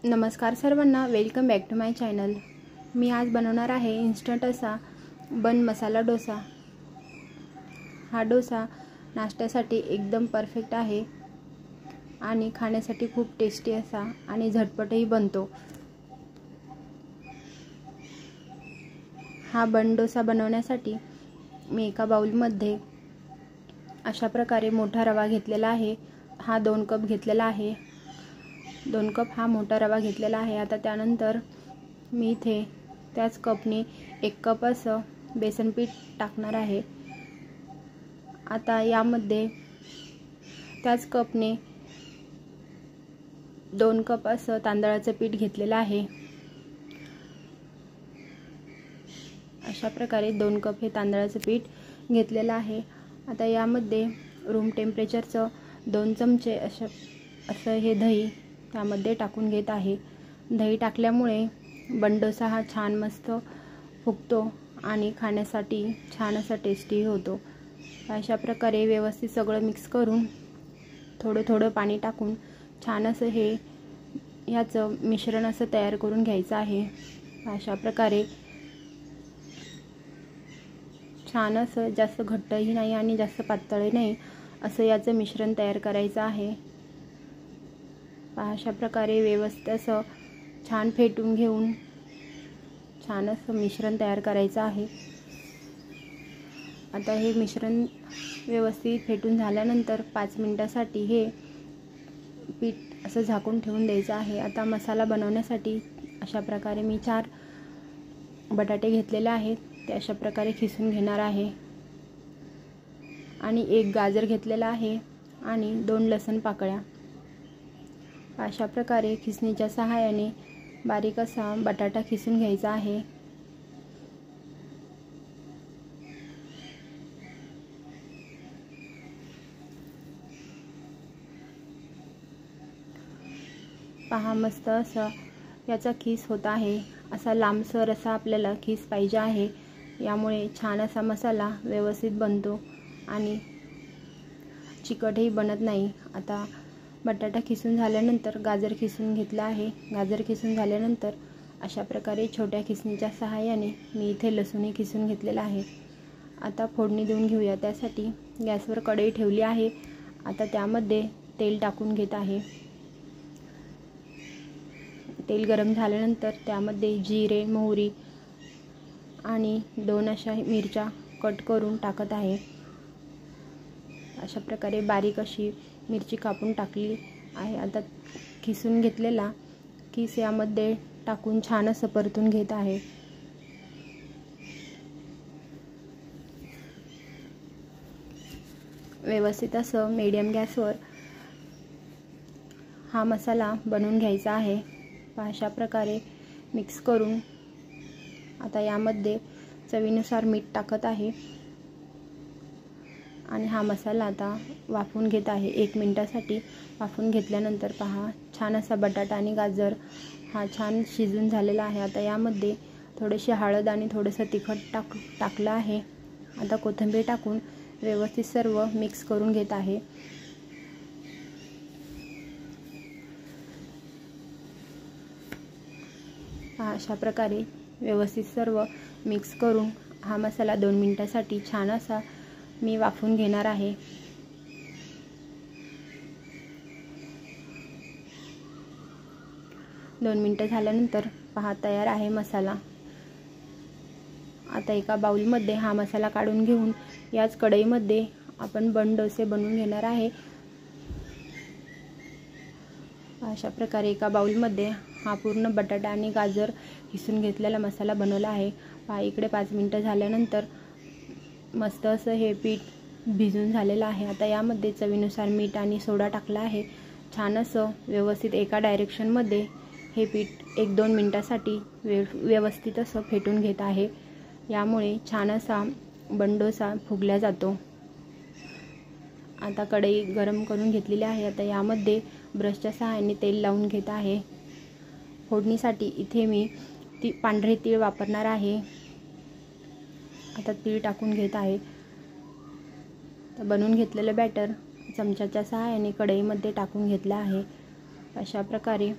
नमस्कार सर्वांना, welcome back to my channel. मी आज बनवणार आहे इन्स्टंट असा बन मसाला डोसा। हा डोसा नाश्त्यासाठी एकदम परफेक्ट आहे आणि खाण्यासाठी खूप टेस्टी असा आणि झटपटही बनतो। हा बन डोसा बनवण्यासाठी मी एका बाउलमध्ये अशा प्रकारे मोठा रवा घेतलेला आहे। हा 2 कप घेतलेला आहे। 2 कप हा मोठा रवा घेतलेला आहे। आता त्यानंतर मी इथे त्याच कपने 1 कप असं बेसन पीठ टाकणार आहे। आता यामध्ये त्याच कपने 2 कप असं तांदळाचं पीठ घेतलेलं आहे। अशा प्रकारे 2 कप हे तांदळाचं पीठ घेतलेलं आहे। आता यामध्ये रूम टेम्परेचरचं 2 चमचे असं हे दही त्यामध्ये टाकून घेत आहे। दही टाकल्यामुळे बन डोसा हा छान मस्त फुगतो आणि खाण्यासाठी छान असा टेस्टी होतो। अशा प्रकारे व्यवस्थित सगळं मिक्स करून थोडं थोडं पाणी टाकून छान असं हे ह्याचं मिश्रण असं तयार करून घ्यायचं आहे। अशा प्रकारे छान असं जास्त घट्टही नाही आणि जास्त पातळही नाही असं याचं मिश्रण तयार करायचं आहे। अशा प्रकारे व्यवस्थित असं छान फेटून घेऊन छान असं मिश्रण तयार करायचं आहे। आता हे मिश्रण व्यवस्थित फेटून झाल्यानंतर 5 मिनिटांसाठी हे पीठ असं झाकून ठेवून द्यायचं आहे। आता मसाला बनवण्यासाठी अशा प्रकारे मी 4 बटाटे घेतलेले आहेत, ते अशा प्रकारे खिसून घेणार आहे आणि 1 गाजर घेतलेला आहे आणि 2 लसूण पाकळ्या। अशा प्रकारे खिसणीच्या सहाय्याने बारीक असा बटाटा खिसून घ्यायचा आहे। पहा मस्त असा याचा खीस होत आहे। असा लांबसर असा आपल्याला खीस पाहिजे आहे। यामुळे छान असा मसाला व्यवस्थित बनतो आणि चिकटही बनत नाही। आता बटाटा खिसून झाल्यानंतर गाजर खिसून घेतला आहे। गाजर खिसून झाल्यानंतर अशा प्रकारे छोट्या खिसणीच्या सहाय्याने मी इथे लसूणही खिसून घेतलेला आहे। आता फोडणी देऊन घेऊया। त्यासाठी गॅसवर कढई ठेवली आहे। आता त्यामध्ये तेल टाकून घेत आहे। तेल गरम झाल्यानंतर त्यामध्ये जिरे, मोहरी आणि 2 अशा मिरच्या कट करून टाकत आहे। अशा प्रकारे बारीक अशी मिरची कापून टाकली आहे। आता खिसून घेतलेला खीस यामध्ये टाकून छान असं परतून घेत आहे। व्यवस्थित असं मीडियम गॅसवर हा मसाला बनवून घ्यायचा आहे। अशा प्रकारे मिक्स करून आता यामध्ये चवीनुसार मीठ टाकत आहे आणि हा मसाला आता वाफवून घेत आहे। 1 मिनिटासाठी वाफवून घेतल्यानंतर पहा छान असा बटाटा आणि गाजर हा छान शिजून झालेला आहे। आता यामध्ये थोडीशी हळद आणि थोडंसं तिखट टाकलं आहे। आता कोथिंबीर टाकून व्यवस्थित सर्व मिक्स करून घेत आहे। अशा प्रकारे व्यवस्थित सर्व मिक्स करून हा मसाला 2 मिनिटांसाठी छान असा मी वाफवून घेणार आहे। दोन मिनिटं झाल्यानंतर पहा तयार आहे मसाला। आता एका बाउलमध्ये हा मसाला काढून घेऊन याच कढईमध्ये आपण बन डोसे बनवून घेणार आहे। अशा प्रकारे एका बाउलमध्ये हा पूर्ण बटाटा आणि गाजर खिसून घेतलेला मसाला बनवला आहे। पहा इकडे 5 मिनिटं झाल्यानंतर मस्त असं हे पीठ भिजून झालेलं आहे। आता यामध्ये चवीनुसार मीठ आणि सोडा टाकला आहे। छान असं व्यवस्थित एका डायरेक्शनमध्ये हे पीठ 1-2 मिनिटांसाठी व्यवस्थित असं फेटून घेत आहे। यामुळे छान असा बन डोसा फुगला जातो। आता कढई गरम करून घेतलेली आहे। आता यामध्ये ब्रशच्या सहाय्याने तेल लावून घेत आहे। फोडणीसाठी इथे मी पांढरे तीळ वापरणार आहे। आता तीळ टाकून घेत आहे। बनवून घेतलेलं बॅटर चमच्याच्या सहाय्याने कढईमध्ये टाकून घेतलं आहे। अशा प्रकारे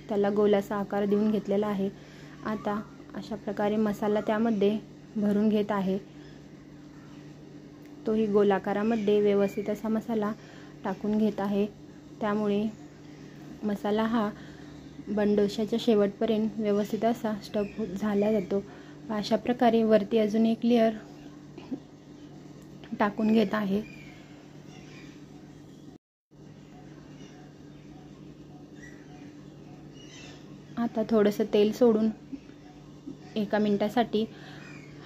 त्याला गोलाचा आकार देऊन घेतलेला आहे। आता अशा प्रकारे मसाला त्यामध्ये भरून घेत आहे। तोही गोलाकारामध्ये व्यवस्थित असा मसाला टाकून घेत आहे। त्यामुळे मसाला हा बनडोशाच्या शेवटपर्यंत व्यवस्थित असा स्टफ झाला जातो। अशा प्रकारे वरती अजून एक लेयर टाकून घेत आहे। आता थोडंसं तेल सोडून 1 मिनिटासाठी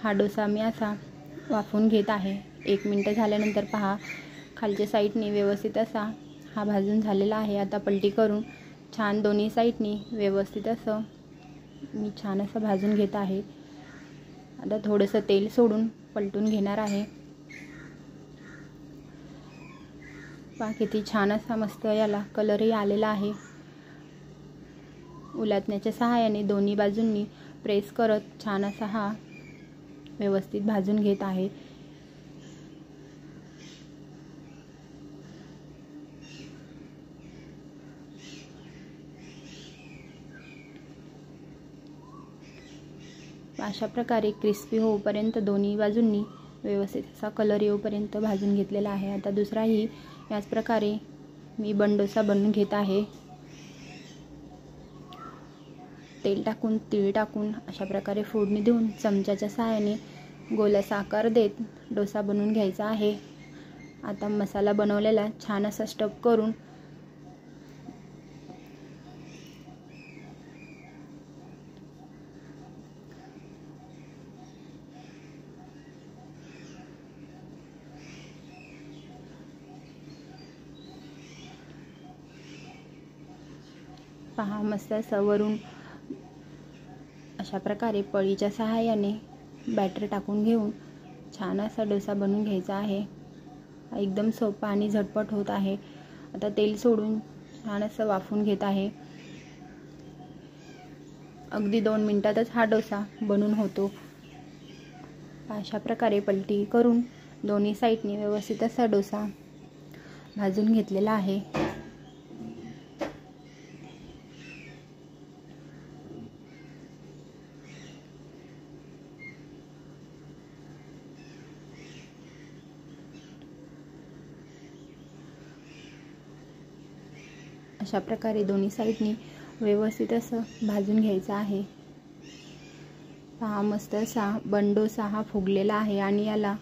हा डोसा मी असा वाफवून घेत आहे। 1 मिनिट झाल्यानंतर पहा, खालच्या साईडने व्यवस्थित असा हा भाजून झालेला आहे। आता पलटी करून छान दोन्ही साईडनी व्यवस्थित असं मी छान असं भाजून घेत आहे। आता थोडंसं तेल सोडून पलटून घेणार आहे। पहा किती छान असा मस्त याला कलरही आलेला आहे। उलटण्याच्या सहाय्याने दोन्ही बाजूंनी प्रेस करत छान असा हा व्यवस्थित भाजून घेत आहे। अशा प्रकारे क्रिस्पी होईपर्यंत दोन्ही बाजूंनी व्यवस्थित असा कलर येऊपर्यंत भाजून घेतलेला आहे। आता दुसराही याच प्रकारे मी बनडोसा बनवून घेत आहे। तेल टाकून तीळ टाकून अशा प्रकारे फोडणी देऊन चमच्याच्या सहाय्याने गोलाचा आकार देत डोसा बनवून घ्यायचा आहे। आता मसाला बनवलेला छान असा स्टफ करून पहा मस्त असं वरून अशा प्रकारे पळीच्या सहाय्याने बॅटर टाकून घेऊन छान असा डोसा बनवून घ्यायचा आहे। एकदम सोपा आणि झटपट होत आहे। आता तेल सोडून छान असं वाफवून घेत आहे। अगदी 2 मिनिटातच हा डोसा बनून होतो। अशा प्रकारे पलटी करून दोन्ही साईडनी व्यवस्थित असा डोसा भाजून घेतलेला आहे। अशा प्रकारे दोन्ही साईडनी व्यवस्थित असं भाजून घ्यायचं आहे। पहा मस्त असा बनडोसा हा फुगलेला आहे आणि याला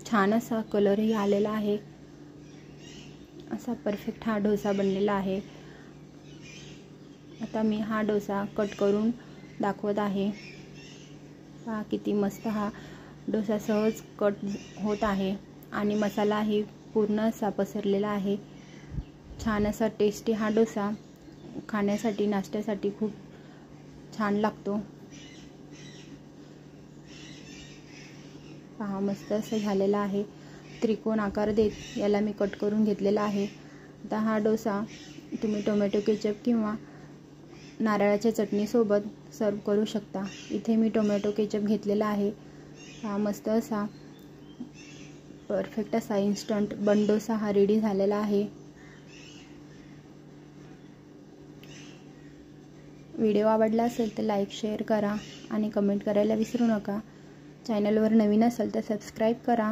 छान असा कलरही आलेला आहे। असा परफेक्ट हा डोसा बनलेला आहे। आता मी हा डोसा कट करून दाखवत आहे। पहा किती मस्त हा डोसा सहज कट होत आहे आणि मसालाही पूर्ण असा पसरलेला आहे। छान असा टेस्टी हा डोसा खाण्यासाठी नाश्त्यासाठी खूप छान लागतो। पहा मस्त असं झालेला आहे। त्रिकोण आकार देत याला मी कट करून घेतलेला आहे। आता हा डोसा तुम्ही टोमॅटो केचप किंवा नारळाच्या चटणीसोबत सर्व करू शकता। इथे मी टोमॅटो केचप घेतलेला आहे। हा मस्त असा परफेक्ट असा इन्स्टंट बनडोसा हा रेडी झालेला आहे। व्हिडिओ आवडला असेल तर लाईक शेअर करा आणि कमेंट करायला विसरू नका। चॅनलवर नवीन असाल तर सबस्क्राईब करा।